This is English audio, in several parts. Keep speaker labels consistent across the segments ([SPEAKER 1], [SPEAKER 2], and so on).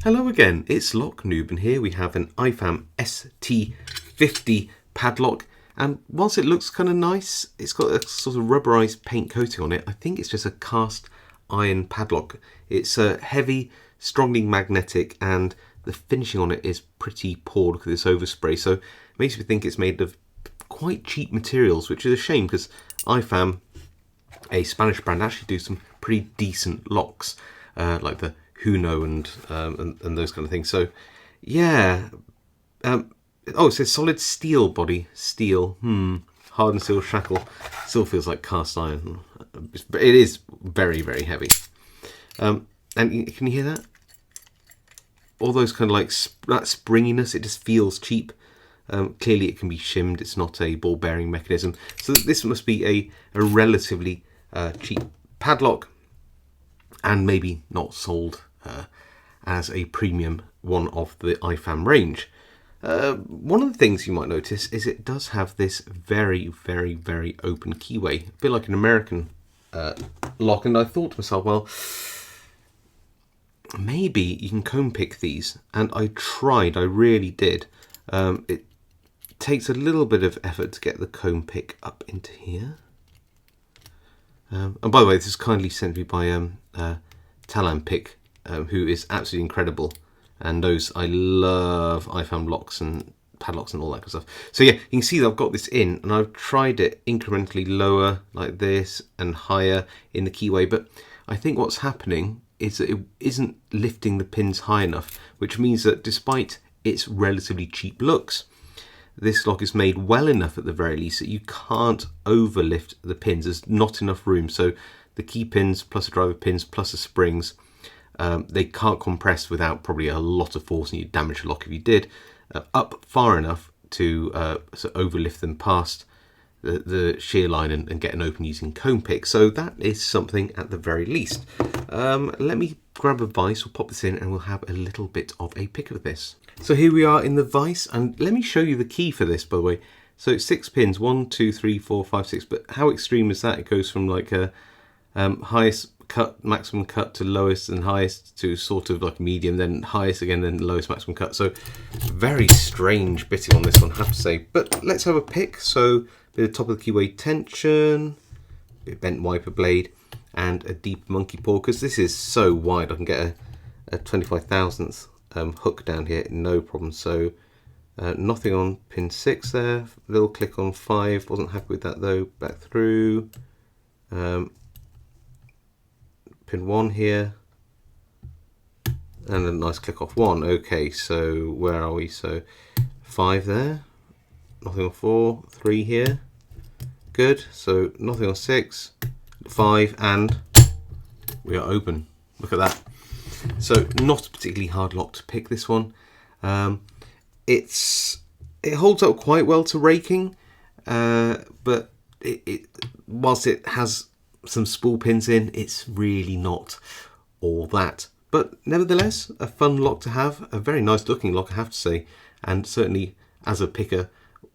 [SPEAKER 1] Hello again, it's Lock Noob, and here we have an IFAM ST50 padlock. And whilst it looks kind of nice, it's got a sort of rubberized paint coating on it. I think it's just a cast iron padlock. It's heavy, strongly magnetic, and the finishing on it is pretty poor. Look at this overspray. So it makes me think it's made of quite cheap materials, which is a shame because IFAM, a Spanish brand, actually do some pretty decent locks, like the Huno and those kind of things. So yeah, oh, it says solid steel body, steel, hardened steel shackle. Still feels like cast iron, but it is very, very heavy. And can you hear that? All those kind of like that springiness, it just feels cheap. Clearly it can be shimmed, it's not a ball bearing mechanism. So this must be a relatively cheap padlock, and maybe not sold as a premium one of the IFAM range. One of the things you might notice is it does have this very, very, very open keyway, a bit like an American lock, and I thought to myself, well, maybe you can comb pick these, and I tried, I really did. It takes a little bit of effort to get the comb pick up into here. And by the way, this is kindly sent to me by Pick, who is absolutely incredible and knows I love IFAM locks and padlocks and all that kind of stuff. So yeah, you can see that I've got this in, and I've tried it incrementally lower like this and higher in the keyway, but I think what's happening is that it isn't lifting the pins high enough, which means that despite its relatively cheap looks, this lock is made well enough at the very least that you can't overlift the pins. There's not enough room. So the key pins plus the driver pins plus the springs, they can't compress without probably a lot of force, and you'd damage the lock if you did, up far enough to overlift them past the shear line and get an open using comb pick. So that is something at the very least. Let me grab a vise, we'll pop this in, and we'll have a little bit of a pick of this. So here we are in the vise, and let me show you the key for this, by the way. So it's 6 pins, 1, 2, 3, 4, 5, 6, but how extreme is that? It goes from like a highest cut, maximum cut, to lowest, and highest to sort of like medium, then highest again, then lowest, maximum cut. So very strange bitting on this one, I have to say. But let's have a pick. So bit of top of the keyway tension, bit of bent wiper blade, and a deep monkey paw, because this is so wide I can get a 25 thousandths hook down here, no problem. So nothing on pin 6 there, little click on 5, wasn't happy with that though, back through, pin 1 here, and a nice click off 1. Okay, so where are we? So 5 there, nothing on 4, 3 here, good. So nothing on 6, 5, and we are open. Look at that. So not a particularly hard lock to pick, this one. It holds up quite well to raking, but whilst it has some spool pins in, it's really not all that. But nevertheless, a fun lock to have, a very nice looking lock, I have to say, and certainly as a picker,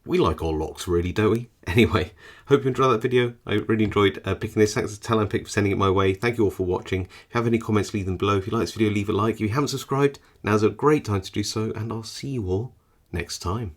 [SPEAKER 1] we like all locks really, don't we? Anyway, hope you enjoyed that video. I really enjoyed picking this. Thanks to Pick for sending it my way. Thank you all for watching. If you have any comments, leave them below. If you like this video, leave a like. If you haven't subscribed, now's a great time to do so, and I'll see you all next time.